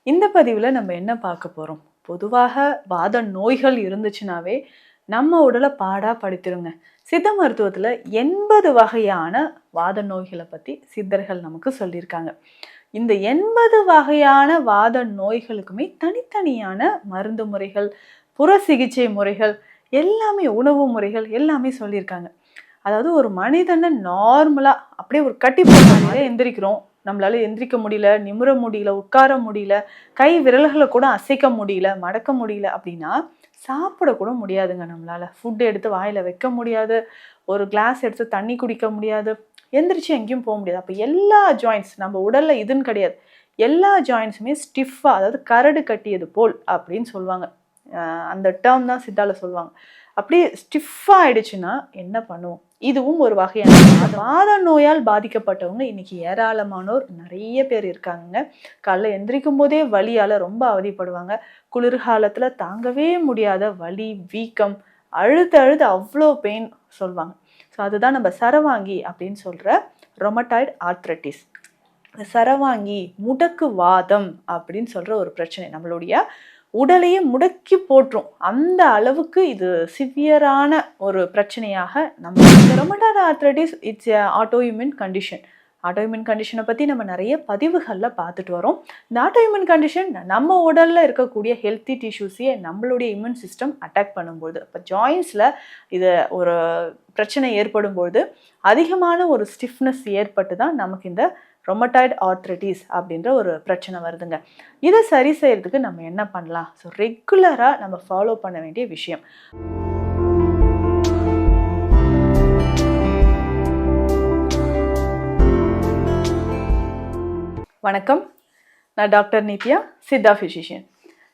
இந்த பதிவில் நம்ம என்ன பார்க்க போகிறோம்? பொதுவாக வாத நோய்கள் இருந்துச்சுனாவே நம்ம உடலை பாடாக படுத்திருங்க. சித்த மருத்துவத்தில் 80 வகையான வாத நோய்களை பற்றி சித்தர்கள் நமக்கு சொல்லியிருக்காங்க. இந்த 80 வகையான வாத நோய்களுக்குமே தனித்தனியான மருந்து முறைகள், புற சிகிச்சை முறைகள், எல்லாமே உணவு முறைகள் எல்லாமே சொல்லியிருக்காங்க. அதாவது ஒரு மனிதனை நார்மலாக அப்படியே ஒரு கட்டி போட்டாலே எந்திரிக்கிறோம், நம்மளால எந்திரிக்க முடியல, நிமிர முடியல, உட்கார முடியல, கை விரல்களை கூட அசைக்க முடியல, மடக்க முடியல அப்படின்னா சாப்பிடக்கூட முடியாதுங்க. நம்மளால ஃபுட் எடுத்து வாயில வைக்க முடியாது, ஒரு கிளாஸ் எடுத்து தண்ணி குடிக்க முடியாது, எந்திரிச்சு எங்கேயும் போக முடியாது. அப்போ எல்லா ஜாயின்ட்ஸ் நம்ம உடல்ல இதுன்னு கிடையாது, எல்லா ஜாயின்ட்ஸுமே ஸ்டிஃபாக, அதாவது கரடு கட்டியது போல் அப்படின்னு சொல்லுவாங்க. அந்த டேர்ம் தான் சித்தால சொல்லுவாங்க. அப்படியே ஸ்டிஃபாக ஆயிடுச்சுன்னா என்ன பண்ணுவோம்? இதுவும் ஒரு வகையான வாத நோயால் பாதிக்கப்பட்டவங்க இன்னைக்கு ஏராளமானோர் நிறைய பேர் இருக்காங்க. காலைல எந்திரிக்கும் போதே வலியால் ரொம்ப அவதிப்படுவாங்க. குளிர்காலத்தில் தாங்கவே முடியாத வலி, வீக்கம், அழுது அழுது அவ்வளோ பெயின் சொல்லுவாங்க. ஸோ அதுதான் நம்ம சரவாங்கி அப்படின்னு சொல்கிற ரொமட்டாய்டு ஆர்த்ரைட்டிஸ். சரவாங்கி முடக்கு வாதம் அப்படின்னு சொல்கிற ஒரு பிரச்சனை நம்மளுடைய உடலையே முடக்கி போட்டுரும். அந்த அளவுக்கு இது சிவியரான ஒரு பிரச்சனையாக நம்ம rheumatoid arthritis it's autoimmune condition. Autoimmune கண்டிஷனை பற்றி நம்ம நிறைய பதிவுகளில் பார்த்துட்டு வரோம். இந்த ஆட்டோஇம்யூன் கண்டிஷன் நம்ம உடலில் இருக்கக்கூடிய ஹெல்த்தி டிஷ்யூஸையே நம்மளுடைய இம்யூன் சிஸ்டம் அட்டாக் பண்ணும்போது, இப்போ ஜாயின்ஸில் இது ஒரு பிரச்சனை ஏற்படும்போது அதிகமான ஒரு ஸ்டிஃப்னஸ் ஏற்பட்டு தான் நமக்கு இந்த ரொமட்டாய்டு ஆர்த்ரைட்டிஸ் அப்படின்ற ஒரு பிரச்சனை வருதுங்க. இதை சரி செய்யறதுக்கு நம்ம என்ன பண்ணலாம்? ஸோ ரெகுலராக நம்ம ஃபாலோ பண்ண வேண்டிய விஷயம். வணக்கம், நான் டாக்டர் நித்யா, சித்தா ஃபிசிஷியன்.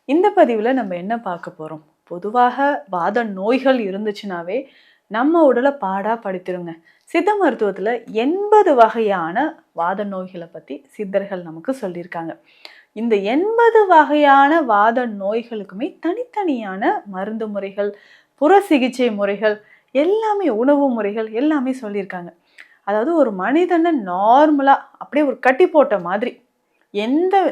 இந்த பதிவில் நம்ம என்ன பார்க்க போகிறோம்? பொதுவாக வாத நோய்கள் இருந்துச்சுனாவே நம்ம உடலை பாடாக படுத்திருங்க. சித்த மருத்துவத்தில் 80 வகையான வாத நோய்களை பற்றி சித்தர்கள் நமக்கு சொல்லியிருக்காங்க. இந்த 80 வகையான வாத நோய்களுக்குமே தனித்தனியான மருந்து முறைகள், புற சிகிச்சை முறைகள், எல்லாமே உணவு முறைகள் எல்லாமே சொல்லியிருக்காங்க. அதாவது ஒரு மனிதனை நார்மலாக அப்படியே ஒரு கட்டி போட்ட மாதிரி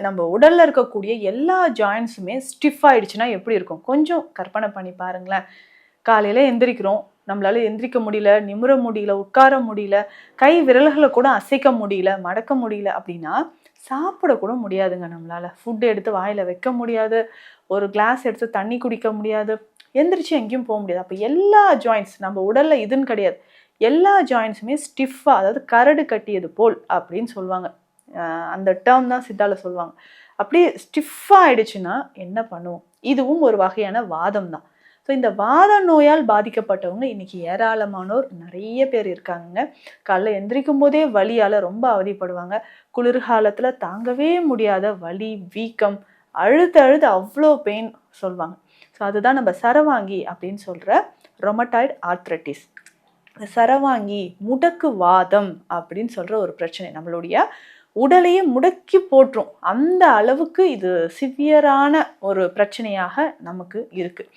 நம்ம உடலில் இருக்கக்கூடிய எல்லா ஜாயின்ஸுமே ஸ்டிஃப் ஆயிடுச்சுன்னா எப்படி இருக்கும்? கொஞ்சம் கற்பனை பண்ணி பாருங்களேன். காலையில் எந்திரிக்கிறோம், நம்மளால எந்திரிக்க முடியல, நிமிர முடியல, உட்கார முடியல, கை விரல்களை கூட அசைக்க முடியல, மடக்க முடியல அப்படின்னா சாப்பிடக்கூட முடியாதுங்க. நம்மளால ஃபுட் எடுத்து வாயில வைக்க முடியாது, ஒரு கிளாஸ் எடுத்து தண்ணி குடிக்க முடியாது, எந்திரிச்சு எங்கேயும் போக முடியாது. அப்போ எல்லா ஜாயின்ட்ஸ் நம்ம உடல்ல இதுன்னு கிடையாது, எல்லா ஜாயின்ஸுமே ஸ்டிஃபாக, அதாவது கரடு கட்டியது போல் அப்படின்னு சொல்லுவாங்க. அந்த டேர்ம் தான் சித்தால சொல்லுவாங்க. அப்படியே ஸ்டிஃபாக ஆயிடுச்சுன்னா என்ன பண்ணுவோம்? இதுவும் ஒரு வகையான வாதம் தான். ஸோ இந்த வாத நோயால் பாதிக்கப்பட்டவங்க இன்னைக்கு ஏராளமானோர் நிறைய பேர் இருக்காங்க. காலைல எந்திரிக்கும் போதே வலியால் ரொம்ப அவதிப்படுவாங்க. குளிர்காலத்தில் தாங்கவே முடியாத வலி, வீக்கம், அழுது அழுது அவ்வளோ பெயின் சொல்லுவாங்க. ஸோ அதுதான் நம்ம சரவாங்கி அப்படின்னு சொல்கிற ரொமட்டாய்டு ஆர்த்ரைட்டிஸ். சரவாங்கி முடக்கு வாதம் அப்படின்னு சொல்கிற ஒரு பிரச்சனை நம்மளுடைய உடலையே முடக்கி போட்டுரும். அந்த அளவுக்கு இது சிவியரான ஒரு பிரச்சனையாக நமக்கு இருக்குது.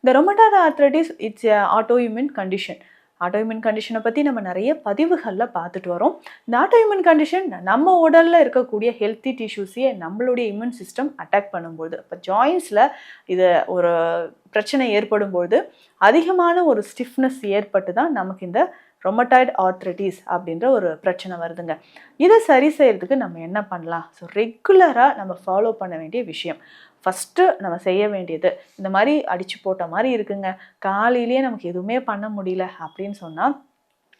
இந்த rheumatoid arthritis it's autoimmune condition. Autoimmune கண்டிஷனை பற்றி நம்ம நிறைய பதிவுகளில் பார்த்துட்டு வரோம். இந்த ஆட்டோஇம்யூன் கண்டிஷன் நம்ம உடலில் இருக்கக்கூடிய ஹெல்த்தி டிஷ்யூஸையே நம்மளுடைய இம்யூன் சிஸ்டம் அட்டாக் பண்ணும்போது, இப்போ ஜாயின்ஸில் இது ஒரு பிரச்சனை ஏற்படும்போது அதிகமான ஒரு ஸ்டிஃப்னஸ் ஏற்பட்டு தான் நமக்கு இந்த ரொமட்டாய்டு ஆர்த்ரைட்டிஸ் அப்படின்ற ஒரு பிரச்சனை வருதுங்க. இதை சரி செய்யறதுக்கு நம்ம என்ன பண்ணலாம்? ஸோ ரெகுலராக நம்ம ஃபாலோ பண்ண வேண்டிய விஷயம். ஃபஸ்ட்டு நம்ம செய்ய வேண்டியது, இந்த மாதிரி அடித்து போட்ட மாதிரி இருக்குங்க, காலையிலேயே நமக்கு எதுவுமே பண்ண முடியல அப்படின்னு சொன்னால்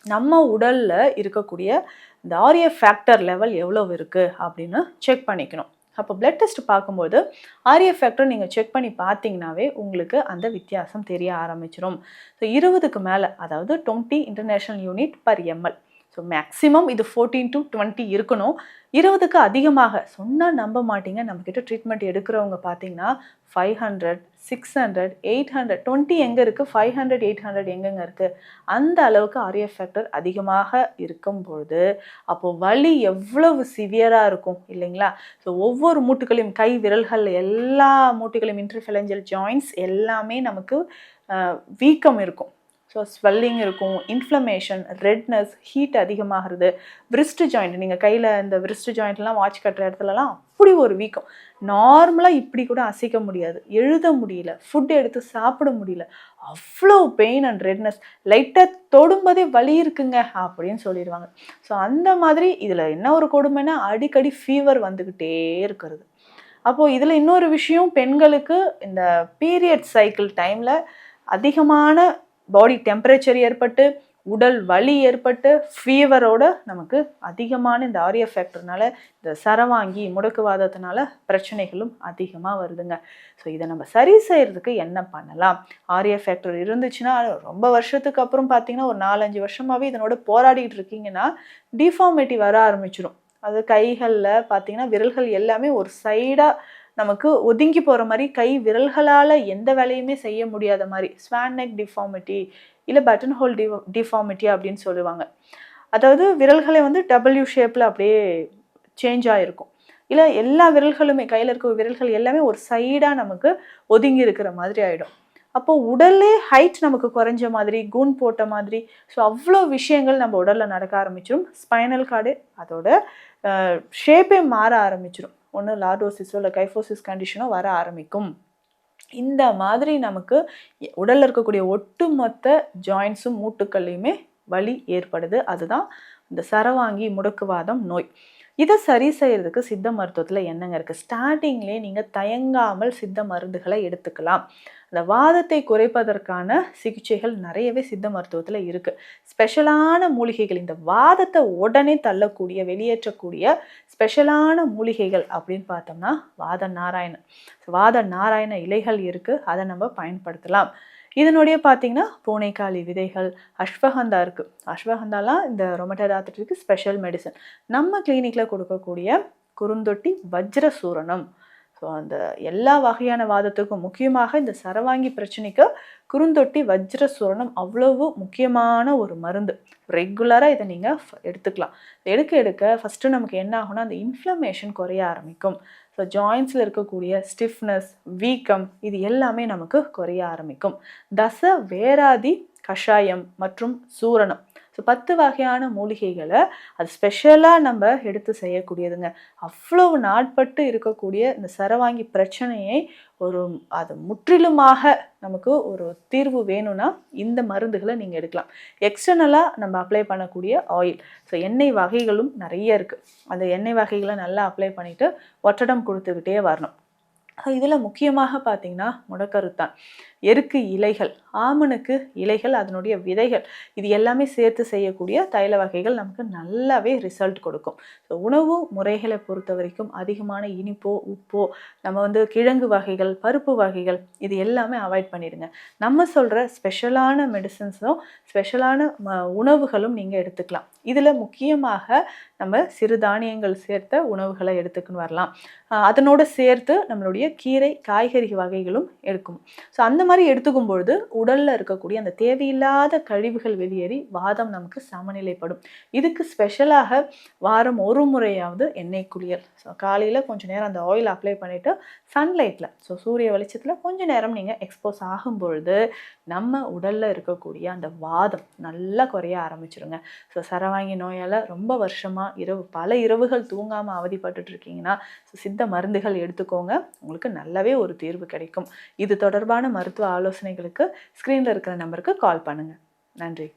நம்ம உடலில் இருக்கக்கூடிய இந்த ஆர்எஃப் ஃபேக்டர் லெவல் எவ்வளோ இருக்குது அப்படின்னு செக் பண்ணிக்கணும். அப்போ பிளட் டெஸ்ட் பார்க்கும்போது ஆர்எஃப் ஃபேக்டர் நீங்கள் செக் பண்ணி பார்த்தீங்கன்னாவே உங்களுக்கு அந்த வித்தியாசம் தெரிய ஆரம்பிச்சிடும். ஸோ 20க்கு மேலே, அதாவது 20 international unit per ML. So maximum இது 14 to 20 இருக்கணும். 20க்கு அதிகமாக சொன்னால் நம்ப மாட்டீங்க, நம்மக்கிட்ட ட்ரீட்மெண்ட் எடுக்கிறவங்க பார்த்தீங்கன்னா 500, 600, 800, 20 எங்கே இருக்குது, 500, 800 எங்கெங்கே இருக்குது, அந்த அளவுக்கு ஆர்எஃப் ஃபேக்டர் அதிகமாக இருக்கும்பொழுது அப்போது வலி எவ்வளவு சிவியராக இருக்கும் இல்லைங்களா? ஸோ ஒவ்வொரு மூட்டுகளையும், கை விரல்கள் எல்லா மூட்டுகளையும், இன்டர்ஃபெலஞ்சல் ஜாயின்ட்ஸ் எல்லாமே நமக்கு வீக்கம் இருக்கும். ஸோ ஸ்வெல்லிங் இருக்கும், இன்ஃப்ளமேஷன், ரெட்னஸ், ஹீட் அதிகமாகிறது. விரிஸ்ட் ஜாயிண்ட், நீங்கள் கையில் இந்த விரிஸ்ட் ஜாயிண்ட்லாம் வாட்ச் கட்டுற இடத்துலலாம் அப்படி ஒரு வீக்கம். நார்மலாக இப்படி கூட அசைக்க முடியாது, எழுத முடியல, ஃபுட் எடுத்து சாப்பிட முடியல, அவ்வளோ பெயின் அண்ட் ரெட்னஸ், லைட்டாக தொடும்போதே வலி இருக்குங்க அப்படின்னு சொல்லிடுவாங்க. ஸோ அந்த மாதிரி இதில் என்ன ஒரு கொடுமைன்னா அடிக்கடி ஃபீவர் வந்துக்கிட்டே இருக்கிறது. அப்போது இதில் இன்னொரு விஷயம், பெண்களுக்கு இந்த பீரியட் சைக்கிள் டைமில் அதிகமான பாடி டெம்பரேச்சர் ஏற்பட்டு, உடல் வலி ஏற்பட்டு, ஃபீவரோட நமக்கு அதிகமான இந்த ஆர்யா ஃபேக்டர்னால, இந்த சரவாங்கி முடக்குவாதத்தினால பிரச்சனைகளும் அதிகமாக வருதுங்க. ஸோ இதை நம்ம சரி செய்கிறதுக்கு என்ன பண்ணலாம்? ஆர்யா ஃபேக்டர் இருந்துச்சுன்னா ரொம்ப வருஷத்துக்கு அப்புறம் பார்த்தீங்கன்னா ஒரு 4-5 வருஷமாகவே இதனோட போராடிட்டு இருக்கீங்கன்னா டிஃபார்மிட்டி வர ஆரம்பிச்சிடும். அது கைகளில் பார்த்தீங்கன்னா விரல்கள் எல்லாமே ஒரு சைடாக நமக்கு ஒதுங்கி போகிற மாதிரி, கை விரல்களால் எந்த வேலையுமே செய்ய முடியாத மாதிரி, ஸ்வான் நெக் டிஃபார்மிட்டி இல்லை பட்டன் ஹோல் டிஃபார்மிட்டி அப்படின்னு சொல்லுவாங்க. அதாவது விரல்களை வந்து டபிள்யூ ஷேப்பில் அப்படியே சேஞ்ச் ஆகிருக்கும். இல்லை எல்லா விரல்களுமே, கையில் இருக்க விரல்கள் எல்லாமே ஒரு சைடாக நமக்கு ஒதுங்கி இருக்கிற மாதிரி ஆகிடும். அப்போது உடல்லே ஹைட் நமக்கு குறைஞ்ச மாதிரி, கூன் போட்ட மாதிரி, ஸோ அவ்வளோ விஷயங்கள் நம்ம உடலில் நடக்க ஆரம்பிச்சிடும். ஸ்பைனல் கார்டு அதோட ஷேப்பே மாற ஆரம்பிச்சிடும். ஒன்று லார்டோசிஸோ இல்லை கைஃபோசிஸ் கண்டிஷனோ வர ஆரம்பிக்கும். இந்த மாதிரி நமக்கு உடலில் இருக்கக்கூடிய ஒட்டுமொத்த ஜாயின்ஸும் மூட்டுக்கள்லையுமே வலி ஏற்படுது. அதுதான் இந்த சரவாங்கி முடக்குவாதம் நோய். இதை சரி செய்யறதுக்கு சித்த மருத்துவத்தில் என்னங்க இருக்குது? ஸ்டார்டிங்லேயே நீங்கள் தயங்காமல் சித்த மருந்துகளை எடுத்துக்கலாம். அந்த வாதத்தை குறைப்பதற்கான சிகிச்சைகள் நிறையவே சித்த மருத்துவத்தில் இருக்குது. ஸ்பெஷலான மூலிகைகள், இந்த வாதத்தை உடனே தள்ளக்கூடிய, வெளியேற்றக்கூடிய ஸ்பெஷலான மூலிகைகள் அப்படின்னு பார்த்தோம்னா வாத நாராயண இலைகள் இருக்குது, அதை நம்ம பயன்படுத்தலாம். இதனுடைய பார்த்தீங்கன்னா பூனைக்காளி விதைகள், அஸ்வகந்தா இருக்குது. அஸ்வகந்தாலாம் இந்த ரொமட்டாய்டு ஆர்த்ரைட்டிஸ்க்கு ஸ்பெஷல் மெடிசன். நம்ம கிளினிக்கில் கொடுக்கக்கூடிய குறுந்தொட்டி வஜ்ர சூரணம். ஸோ அந்த எல்லா வகையான வாதத்துக்கும், முக்கியமாக இந்த சரவாங்கி பிரச்சனைக்கு குறுந்தொட்டி வஜ்ர சூரணம் அவ்வளவு முக்கியமான ஒரு மருந்து. ரெகுலராக இதை நீங்கள் எடுத்துக்கலாம். எடுக்க ஃபஸ்ட்டு நமக்கு என்ன ஆகும்னா அந்த இன்ஃப்ளமேஷன் குறைய ஆரம்பிக்கும். ஸோ ஜாயின்ஸில் இருக்கக்கூடிய ஸ்டிஃப்னஸ், வீக்கம், இது எல்லாமே நமக்கு குறைய ஆரம்பிக்கும். தச வேராதி கஷாயம் மற்றும் சூரணம், ஸோ 10 வகையான மூலிகைகளை அது ஸ்பெஷலாக நம்ம எடுத்து செய்யக்கூடியதுங்க. அவ்வளவு நாட்பட்டு இருக்கக்கூடிய இந்த சரவாங்கி பிரச்சனையை அது முற்றிலுமாக நமக்கு ஒரு தீர்வு வேணும்னா இந்த மருந்துகளை நீங்கள் எடுக்கலாம். எக்ஸ்டர்னலாக நம்ம அப்ளை பண்ணக்கூடிய ஆயில், ஸோ எண்ணெய் வகைகளும் நிறைய இருக்குது. அந்த எண்ணெய் வகைகளை நல்லா அப்ளை பண்ணிவிட்டு ஒட்டடம் கொடுத்துக்கிட்டே வரணும். இதில் முக்கியமாக பார்த்தீங்கன்னா முடக்கருத்தான், எருக்கு இலைகள், ஆமணுக்கு இலைகள், அதனுடைய விதைகள், இது எல்லாமே சேர்த்து செய்யக்கூடிய தைல வகைகள் நமக்கு நல்லாவே ரிசல்ட் கொடுக்கும். ஸோ உணவு முறைகளை பொறுத்த வரைக்கும் அதிகமான இனிப்போ உப்போ, நம்ம கிழங்கு வகைகள், பருப்பு வகைகள், இது எல்லாமே அவாய்ட் பண்ணிடுங்க. நம்ம சொல்கிற ஸ்பெஷலான மெடிசன்ஸும் ஸ்பெஷலான உணவுகளும் நீங்கள் எடுத்துக்கலாம். இதில் முக்கியமாக நம்ம சிறுதானியங்கள் சேர்த்த உணவுகளை எடுத்துக்குன்னு வரலாம். அதனோடு சேர்த்து நம்மளுடைய கீரை, காய்கறி வகைகளும் எடுக்கணும். ஸோ அந்த மாதிரி எடுத்துக்கும் பொழுது உடலில் இருக்கக்கூடிய அந்த தேவையில்லாத கழிவுகள் வெளியேறி வாதம் நமக்கு சமநிலைப்படும். இதுக்கு ஸ்பெஷலாக வாரம் ஒரு முறையாவது எண்ணெய் குளியல். ஸோ காலையில் கொஞ்சம் நேரம் அந்த ஆயில் அப்ளை பண்ணிவிட்டு சன்லைட்டில், ஸோ சூரிய வெளிச்சத்தில் கொஞ்சம் நேரம் நீங்கள் எக்ஸ்போஸ் ஆகும் பொழுது நம்ம உடலில் இருக்கக்கூடிய அந்த வாதம் நல்லா குறைய ஆரம்பிச்சிருங்க. ஸோ சரவாங்கி நோயால் ரொம்ப வருஷமாக பல இரவுகள் தூங்காமல் அவதிப்பட்டு இருக்கீங்கன்னா சித்த மருந்துகள் எடுத்துக்கோங்க, உங்களுக்கு நல்லாவே ஒரு தீர்வு கிடைக்கும். இது தொடர்பான மருத்துவ ஆலோசனைகளுக்கு ஸ்க்ரீனில் இருக்கிற நம்பருக்கு கால் பண்ணுங்கள். நன்றி.